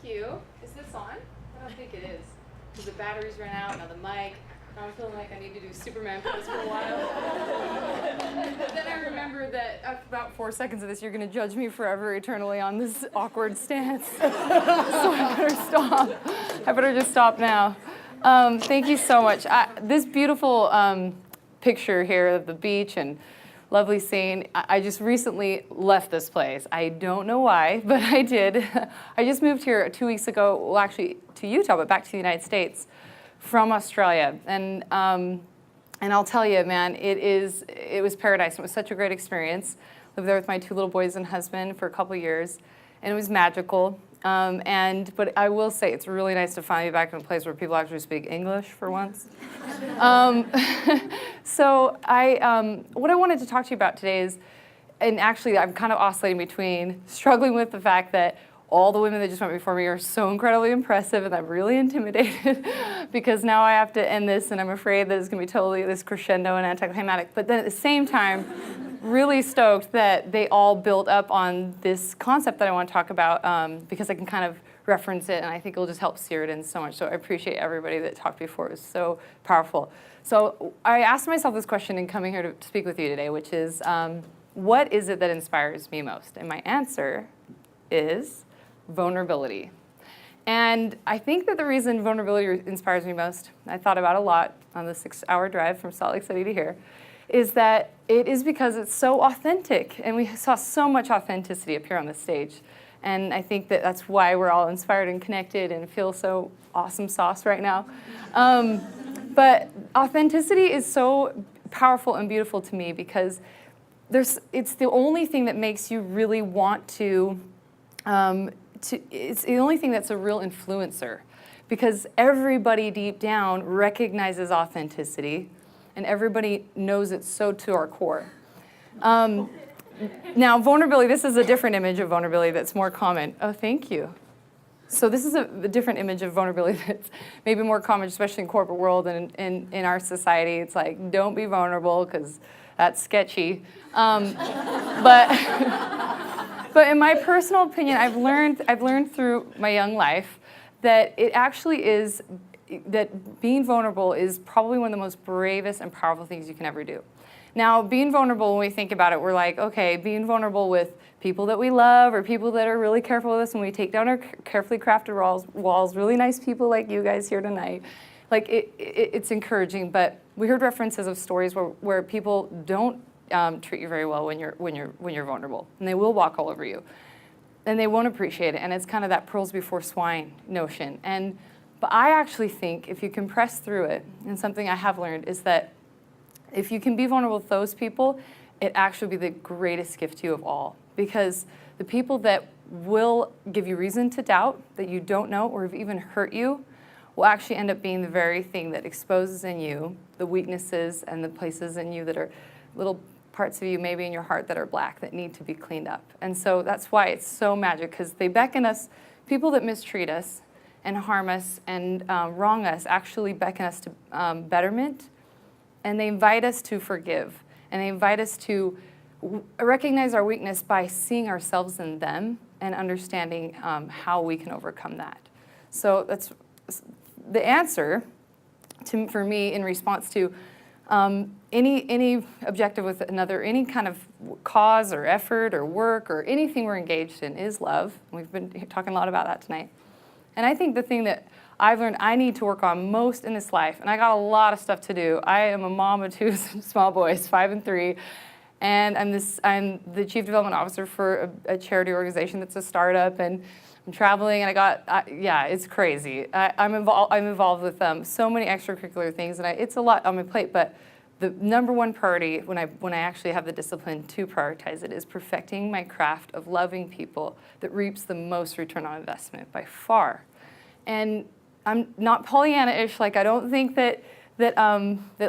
you. Is this on? I don't think it is. Because the batteries ran out, now the mic. Now I'm feeling like I need to do Superman pose for a while. But then I remembered that after about 4 seconds of this, you're going to judge me forever, eternally on this awkward stance. So I better stop. I better just stop now. Thank you so much. This beautiful picture here of the beach and lovely scene. I just recently left this place. I don't know why, but I did. I just moved here 2 weeks ago, well actually to Utah, but back to the United States from Australia. And I'll tell you, man, it was paradise. It was such a great experience. Lived there with my 2 little boys and husband for a couple years, and it was magical. But I will say it's really nice to finally be back in a place where people actually speak English for once. So what I wanted to talk to you about today is, and actually I'm kind of oscillating between struggling with the fact that all the women that just went before me are so incredibly impressive, and I'm really intimidated because now I have to end this, and I'm afraid that it's going to be totally this crescendo and anticlimactic. But then at the same time, really stoked that they all build up on this concept that I want to talk about because I can kind of reference it, and I think it'll just help sear it in so much. So I appreciate everybody that talked before. It was so powerful. So I asked myself this question in coming here to speak with you today, which is, what is it that inspires me most? And my answer is vulnerability. And I think that the reason vulnerability inspires me most, I thought about a lot on the 6-hour drive from Salt Lake City to here, is that it is because it's so authentic. And we saw so much authenticity up here on the stage. And I think that that's why we're all inspired and connected and feel so awesome sauce right now. But authenticity is so powerful and beautiful to me because it's the only thing that makes you really want to it's the only thing that's a real influencer, because everybody deep down recognizes authenticity and everybody knows it so to our core. Now, vulnerability, this is a different image of vulnerability that's more common. Oh, thank you. So this is a different image of vulnerability that's maybe more common, especially in corporate world and in our society. It's like, don't be vulnerable because that's sketchy. But in my personal opinion, I've learned through my young life that it actually is, that being vulnerable is probably one of the most bravest and powerful things you can ever do. Now, being vulnerable, when we think about it, we're like, okay, being vulnerable with people that we love or people that are really careful with us when we take down our carefully crafted walls, really nice people like you guys here tonight. Like, it's encouraging, but we heard references of stories where people don't treat you very well when you're vulnerable, and they will walk all over you, and they won't appreciate it, and it's kind of that pearls before swine notion. But I actually think if you can press through it, and something I have learned is that if you can be vulnerable with those people, it actually will be the greatest gift to you of all, because the people that will give you reason to doubt that you don't know or have even hurt you will actually end up being the very thing that exposes in you the weaknesses and the places in you that are little parts of you maybe in your heart that are black that need to be cleaned up. And so that's why it's so magic, because they beckon us, people that mistreat us and harm us and wrong us actually beckon us to betterment, and they invite us to forgive, and they invite us to recognize our weakness by seeing ourselves in them and understanding how we can overcome that. So that's the answer for me in response to any objective with another, any kind of cause or effort or work or anything we're engaged in is love. We've been talking a lot about that tonight. And I think the thing that I've learned I need to work on most in this life, and I got a lot of stuff to do. I am a mom of 2 small boys, 5 and 3, and I'm the chief development officer for a charity organization that's a startup, and I'm traveling, and yeah, it's crazy. I'm involved with so many extracurricular things, and it's a lot on my plate. But the number one priority when I actually have the discipline to prioritize it is perfecting my craft of loving people that reaps the most return on investment by far. And I'm not Pollyanna-ish. Like, I don't think that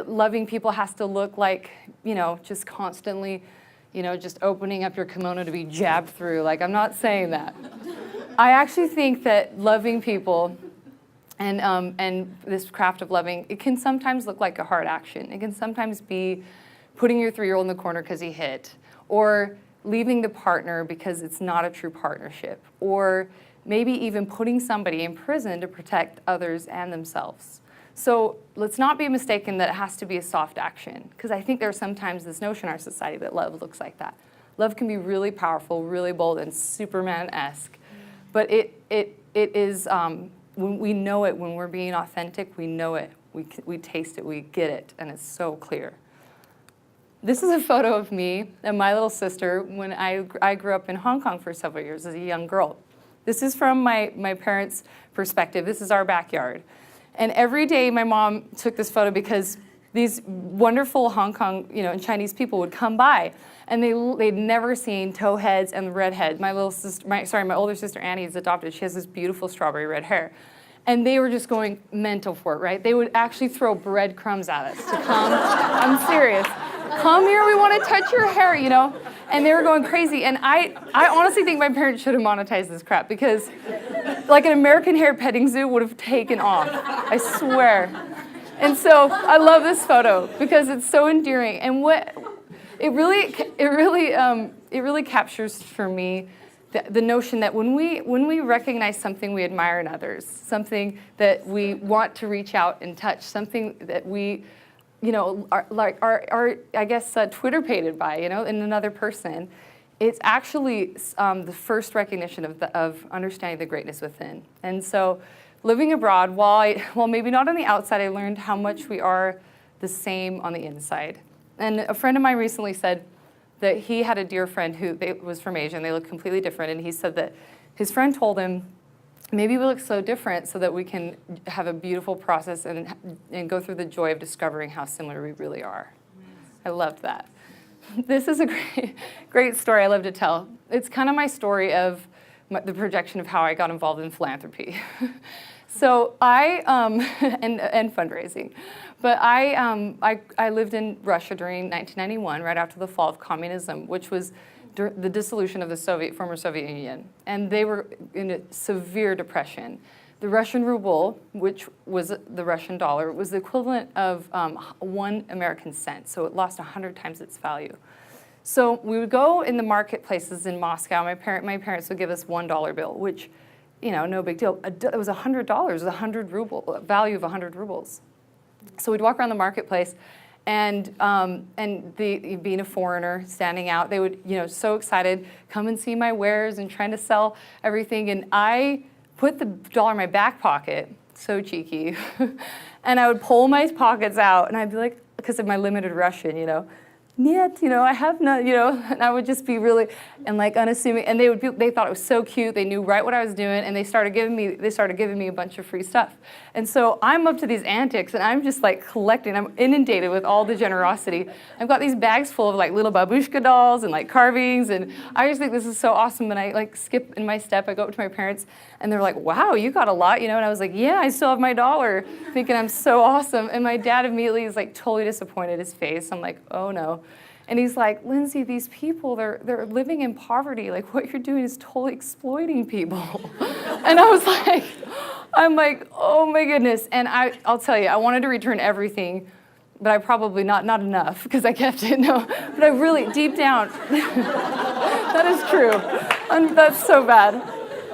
loving people has to look like, just constantly, just opening up your kimono to be jabbed through. Like, I'm not saying that. I actually think that loving people and this craft of loving, it can sometimes look like a hard action. It can sometimes be putting your 3-year-old in the corner because he hit, or leaving the partner because it's not a true partnership, or maybe even putting somebody in prison to protect others and themselves. So let's not be mistaken that it has to be a soft action, because I think there's sometimes this notion in our society that love looks like that. Love can be really powerful, really bold, and Superman-esque, but it is, when we know it, when we're being authentic, we know it, we taste it, we get it, and it's so clear. This is a photo of me and my little sister when I grew up in Hong Kong for several years as a young girl. This is from my parents' perspective. This is our backyard. And every day my mom took this photo because these wonderful Hong Kong, and Chinese people would come by, and they'd never seen towheads and redheads. My older sister Annie is adopted. She has this beautiful strawberry red hair. And they were just going mental for it, right? They would actually throw breadcrumbs at us to come. I'm serious. Come here, we want to touch your hair, And they were going crazy. And I honestly think my parents should have monetized this crap, because like an American hair petting zoo would have taken off. I swear. And so I love this photo because it's so endearing. And it really captures for me the notion that when we recognize something we admire in others, something that we want to reach out and touch, something that we are I guess Twitter-pated by, in another person, it's actually the first recognition of understanding the greatness within. And so living abroad, while maybe not on the outside, I learned how much we are the same on the inside. And a friend of mine recently said that he had a dear friend who was from Asia, and they looked completely different, and he said that his friend told him, maybe we look so different so that we can have a beautiful process and go through the joy of discovering how similar we really are. I loved that. This is a great story I love to tell. It's kind of my story of the projection of how I got involved in philanthropy. So and fundraising. But I lived in Russia during 1991, right after the fall of communism, which was the dissolution of the former Soviet Union. And they were in a severe depression. The Russian ruble, which was the Russian dollar, was the equivalent of 1 American cent. So it lost 100 times its value. So we would go in the marketplaces in Moscow. My parents would give us $1 bill, which, no big deal. It was $100, a value of 100 rubles. So we'd walk around the marketplace, and being a foreigner, standing out, they would, so excited, come and see my wares and trying to sell everything. And I put the dollar in my back pocket, so cheeky, and I would pull my pockets out, and I'd be like, because of my limited Russian, Niet, I have not, and I would just be really, and like unassuming, and they thought it was so cute, they knew right what I was doing, and they started giving me a bunch of free stuff. And so I'm up to these antics, and I'm just like collecting, I'm inundated with all the generosity. I've got these bags full of like little babushka dolls and like carvings, and I just think this is so awesome, and I like skip in my step, I go up to my parents, and they're like, wow, you got a lot, and I was like, yeah, I still have my dollar, thinking I'm so awesome. And my dad immediately is like totally disappointed, his face. I'm like, oh no. And he's like, Lindsay, these people, they're living in poverty. Like, what you're doing is totally exploiting people. And I'm like, oh my goodness. And I'll tell you, I wanted to return everything, but I probably not enough, because I kept it. No, but I really, deep down, that is true. And that's so bad.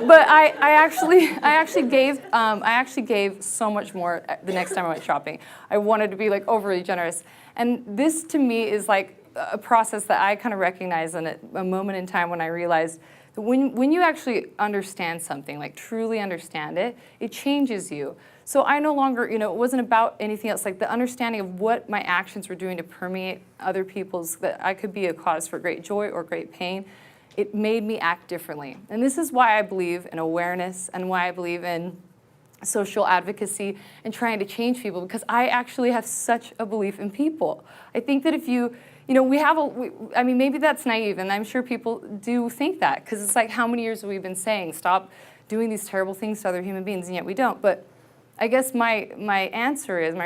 But I actually gave so much more the next time I went shopping. I wanted to be like overly generous. And this to me is like a process that I kind of recognize in a moment in time when I realized that when you actually understand something, like truly understand it, it changes you. So I no longer, it wasn't about anything else, like the understanding of what my actions were doing to permeate other people's, that I could be a cause for great joy or great pain. It made me act differently. And this is why I believe in awareness and why I believe in social advocacy and trying to change people, because I actually have such a belief in people. I think that if maybe that's naive, and I'm sure people do think that, because it's like, how many years have we been saying, stop doing these terrible things to other human beings, and yet we don't. But I guess my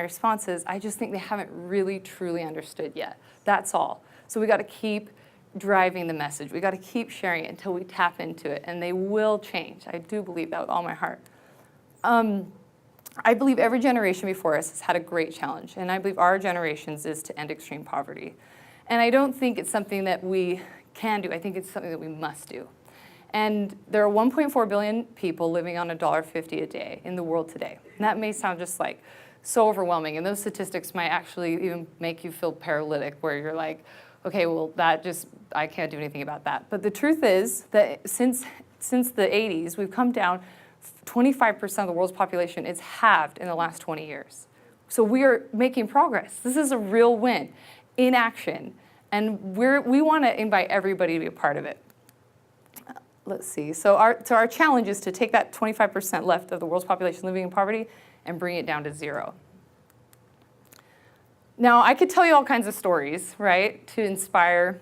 response is, I just think they haven't really, truly understood yet. That's all. So we got to keep driving the message. We got to keep sharing it until we tap into it, and they will change. I do believe that with all my heart. I believe every generation before us has had a great challenge, and I believe our generation's is to end extreme poverty. And I don't think it's something that we can do. I think it's something that we must do. And there are 1.4 billion people living on $1.50 a day in the world today. And that may sound just like so overwhelming. And those statistics might actually even make you feel paralytic, where you're like, okay, well, I can't do anything about that. But the truth is that since the 80s, we've come down 25% of the world's population. It's halved in the last 20 years. So we are making progress. This is a real win in action. And we want to invite everybody to be a part of it. Let's see. So our challenge is to take that 25% left of the world's population living in poverty and bring it down to 0. Now, I could tell you all kinds of stories, right, to inspire,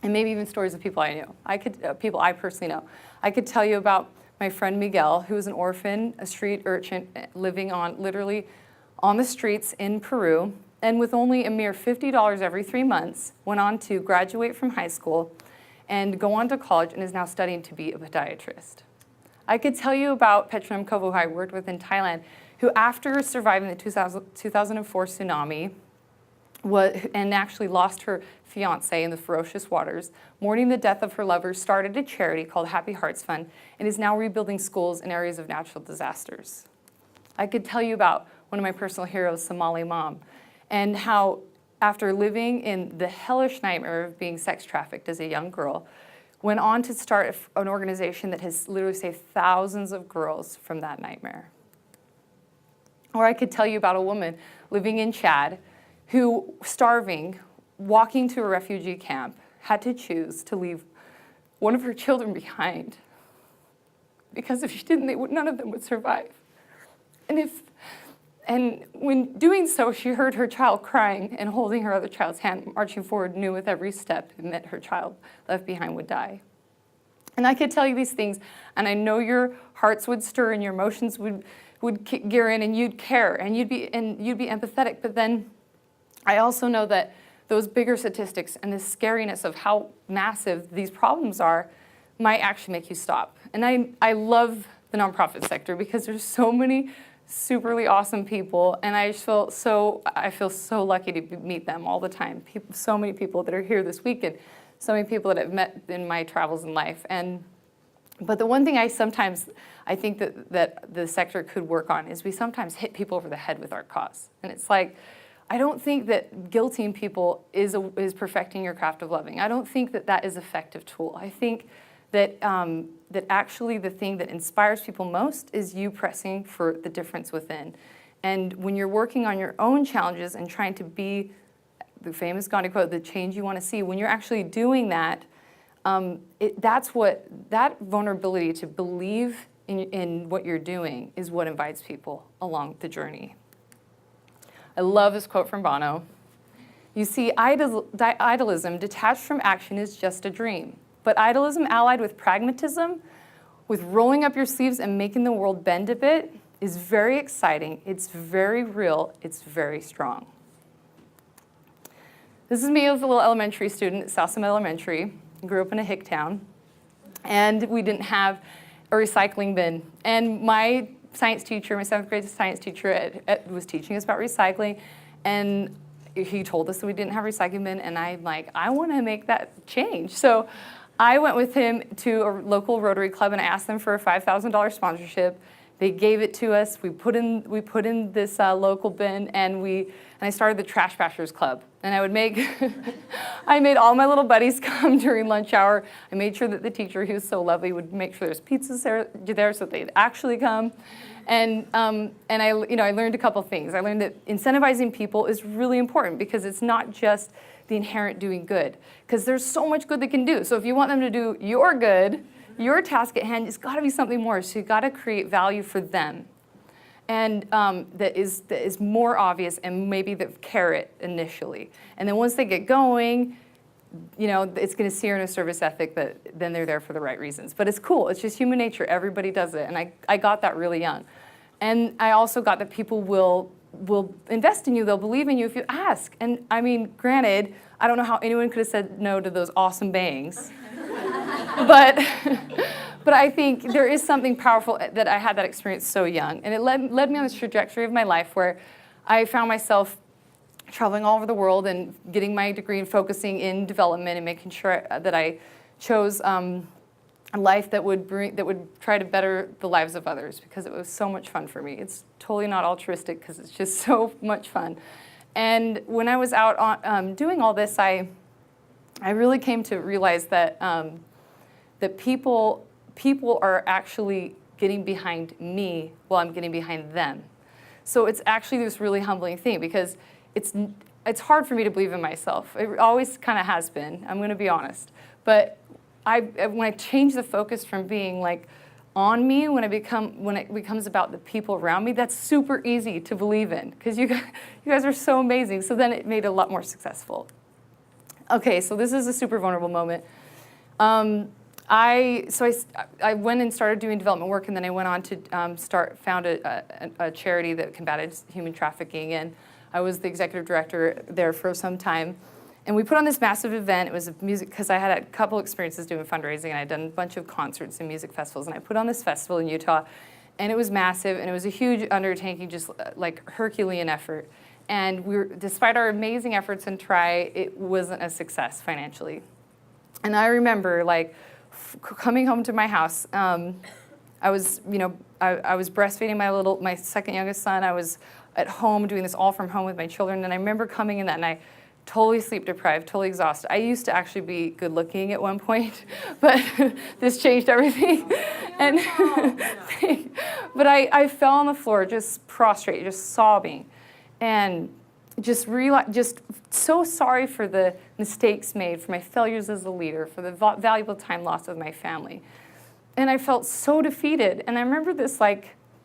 and maybe even stories of people I know. People I personally know. I could tell you about my friend Miguel, who was an orphan, a street urchin, living literally on the streets in Peru, and with only a mere $50 every 3 months, went on to graduate from high school and go on to college, and is now studying to be a podiatrist. I could tell you about Petronam Kovo, who I worked with in Thailand, who after surviving the 2004 tsunami, and actually lost her fiancé in the ferocious waters, mourning the death of her lover, started a charity called Happy Hearts Fund, and is now rebuilding schools in areas of natural disasters. I could tell you about one of my personal heroes, Somali Mom, and how after living in the hellish nightmare of being sex trafficked as a young girl, went on to start an organization that has literally saved thousands of girls from that nightmare. Or I could tell you about a woman living in Chad who, starving, walking to a refugee camp, had to choose to leave one of her children behind, because if she didn't, none of them would survive. And when doing so, she heard her child crying and holding her other child's hand, marching forward, knew with every step it meant her child left behind would die. And I could tell you these things, and I know your hearts would stir and your emotions would gear in, and you'd care, and you'd be empathetic. But then I also know that those bigger statistics and the scariness of how massive these problems are might actually make you stop. And I love the nonprofit sector because there's so many superly awesome people, and I feel so lucky to meet them all the time. So many people that are here this week, and so many people that I've met in my travels in life. But the one thing I think that the sector could work on is we sometimes hit people over the head with our cause. And it's like, I don't think that guilting people is perfecting your craft of loving. I don't think that is an effective tool. I think that actually the thing that inspires people most is you pressing for the difference within. And when you're working on your own challenges and trying to be, the famous Gandhi quote, the change you want to see, when you're actually doing that, that vulnerability to believe in what you're doing is what invites people along the journey. I love this quote from Bono. You see, idealism detached from action is just a dream. But idealism allied with pragmatism, with rolling up your sleeves and making the world bend a bit, is very exciting, it's very real, it's very strong. This is me as a little elementary student at South Summit Elementary. I grew up in a hick town, and we didn't have a recycling bin. And my science teacher, my 7th grade science teacher was teaching us about recycling, and he told us that we didn't have a recycling bin, and I'm like, I want to make that change. So I went with him to a local Rotary Club, and I asked them for a $5,000 sponsorship. They gave it to us. We put in this local bin, and I started the Trash Bashers Club. And I made all my little buddies come during lunch hour. I made sure that the teacher, who was so lovely, would make sure there's pizzas there so they'd actually come. And I learned a couple things. I learned that incentivizing people is really important, because it's not just the inherent doing good, because there's so much good they can do. So if you want them to do your good, your task at hand, it's got to be something more. So you've got to create value for them, and that is more obvious, and maybe the carrot initially. And then once they get going, it's going to sear in a service ethic that then they're there for the right reasons. But it's cool. It's just human nature. Everybody does it, and I got that really young. And I also got that people will invest in you. They'll believe in you if you ask. And I mean, granted, I don't know how anyone could have said no to those awesome bangs. but I think there is something powerful that I had that experience so young. And it led me on this trajectory of my life where I found myself traveling all over the world and getting my degree and focusing in development and making sure that I chose life that would try to better the lives of others, because it was so much fun for me. It's totally not altruistic because it's just so much fun. And when I was out on, doing all this, I really came to realize that that people are actually getting behind me while I'm getting behind them. So it's actually this really humbling thing, because it's hard for me to believe in myself. It always kind of has been, I'm going to be honest. But when I change the focus from being like on me, when it becomes about the people around me, that's super easy to believe in, because you guys are so amazing. So then it made it a lot more successful. Okay, so this is a super vulnerable moment. I went and started doing development work, and then I went on to found a charity that combated human trafficking, and I was the executive director there for some time. And we put on this massive event. It was music, because I had a couple experiences doing fundraising, and I'd done a bunch of concerts and music festivals, and I put on this festival in Utah, and it was massive, and it was a huge undertaking, just like Herculean effort. And despite our amazing efforts and try, it wasn't a success financially. And I remember coming home to my house. I was breastfeeding my second youngest son. I was at home doing this all from home with my children, and I remember coming in that night, totally sleep deprived, totally exhausted. I used to actually be good looking at one point, but this changed everything. And but I fell on the floor, just prostrate, just sobbing, and just so sorry for the mistakes made, for my failures as a leader, for the valuable time lost with my family. And I felt so defeated. And I remember this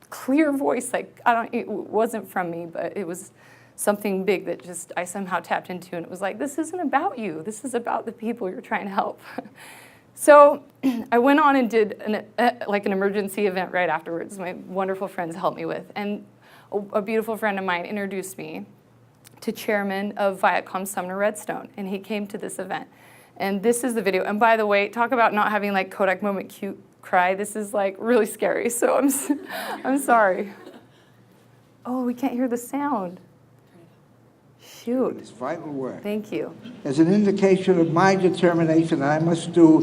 clear voice, it wasn't from me, but it was something big that just I somehow tapped into, and it was like, this isn't about you. This is about the people you're trying to help. So I went on and did an emergency event right afterwards. My wonderful friends helped me with, and a beautiful friend of mine introduced me to chairman of Viacom Sumner Redstone, and he came to this event. And this is the video. And by the way, talk about not having Kodak moment cute cry. This is really scary. So I'm sorry. Oh, we can't hear the sound. Shoot. It's vital work. Thank you. As an indication of my determination that I must do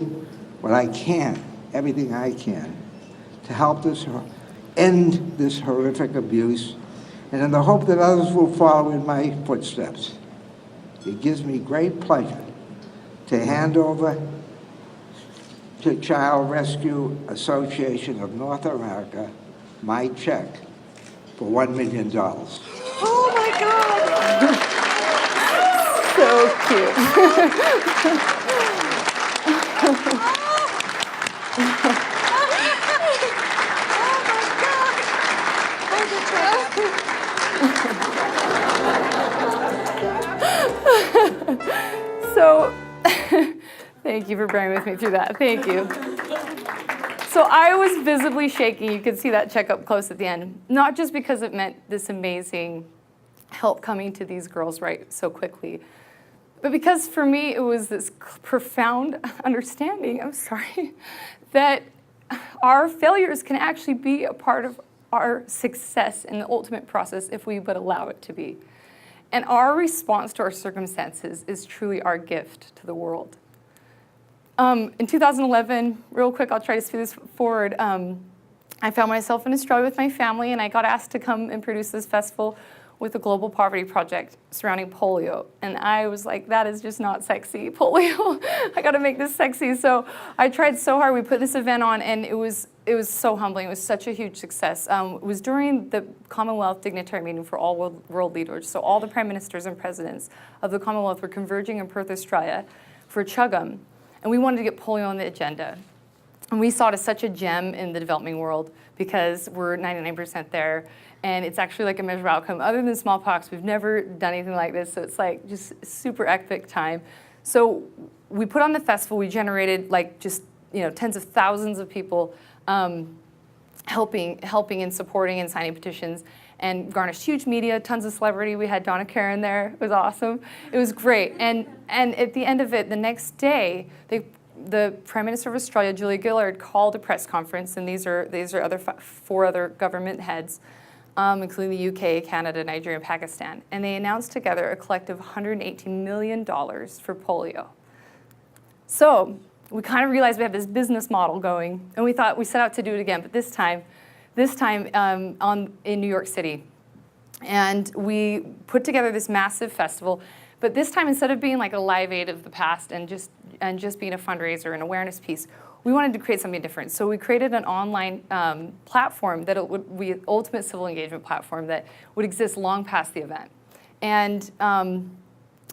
what I can, everything I can, to help end this horrific abuse, and in the hope that others will follow in my footsteps. It gives me great pleasure to hand over to Child Rescue Association of North America my check for $1 million. Oh my God! So cute. So, thank you for bearing with me through that. Thank you. So I was visibly shaking. You could see that check up close at the end. Not just because it meant this amazing help coming to these girls right so quickly, but because for me it was this profound understanding, that our failures can actually be a part of our success in the ultimate process if we but allow it to be. And our response to our circumstances is truly our gift to the world. In 2011, real quick, I'll try to speed this forward. I found myself in Australia with my family, and I got asked to come and produce this festival with a global poverty project surrounding polio. And I was like, that is just not sexy, polio. I gotta make this sexy. So I tried so hard. We put this event on, and it was so humbling. It was such a huge success. It was during the Commonwealth Dignitary Meeting for all world leaders. So all the prime ministers and presidents of the Commonwealth were converging in Perth, Australia for Chugum. And we wanted to get polio on the agenda. And we saw it as such a gem in the developing world because we're 99% there. And it's actually like a measurable outcome. Other than smallpox, we've never done anything like this. So it's just super epic time. So we put on the festival. We generated tens of thousands of people helping and supporting and signing petitions, and garnished huge media, tons of celebrity. We had Donna Karan there. It was awesome. It was great. And at the end of it, the next day, the Prime Minister of Australia, Julia Gillard, called a press conference, and these are four other government heads, including the UK, Canada, Nigeria, and Pakistan. And they announced together a collective $118 million for polio. So we kind of realized we have this business model going, and we set out to do it again, but this time in New York City. And we put together this massive festival, but this time, instead of being like a Live Aid of the past and just being a fundraiser and awareness piece, we wanted to create something different. So we created an online platform that would be an ultimate civil engagement platform that would exist long past the event.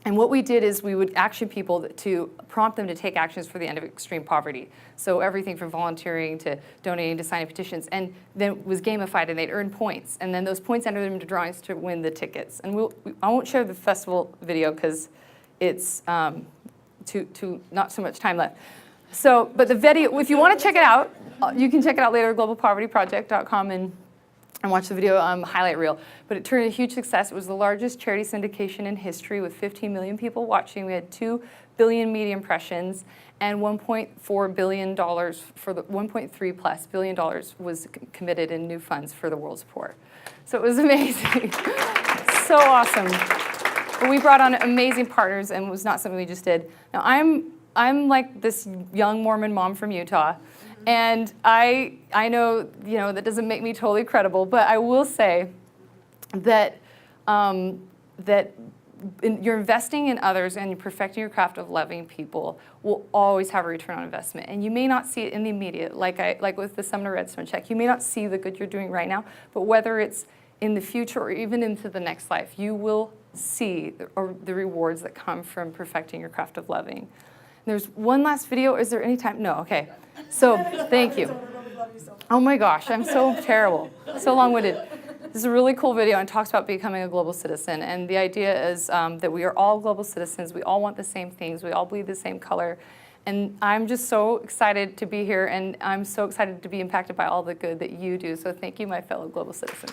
And what we did is we would action people to prompt them to take actions for the end of extreme poverty. So everything from volunteering to donating to signing petitions. And then it was gamified and they'd earn points. And then those points entered them into drawings to win the tickets. And I won't share the festival video because it's not so much time left. So, but the video, if you want to check it out, you can check it out later at globalpovertyproject.com and watch the video highlight reel. But it turned a huge success. It was the largest charity syndication in history with 15 million people watching. We had 2 billion media impressions and $1.4 billion for the $1.3+ billion was committed in new funds for the world's poor. So it was amazing. So awesome. But we brought on amazing partners and it was not something we just did. Now I'm like this young Mormon mom from Utah. And I know, that doesn't make me totally credible, but I will say that you're investing in others and you're perfecting your craft of loving people will always have a return on investment. And you may not see it in the immediate, like with the Sumner Redstone check. You may not see the good you're doing right now, but whether it's in the future or even into the next life, you will see the rewards that come from perfecting your craft of loving. There's one last video. Is there any time? No, okay. So thank you. Oh my gosh, I'm so terrible, so long-winded. This is a really cool video and it talks about becoming a global citizen. And the idea is that we are all global citizens. We all want the same things. We all bleed the same color. And I'm just so excited to be here and I'm so excited to be impacted by all the good that you do. So thank you, my fellow global citizens.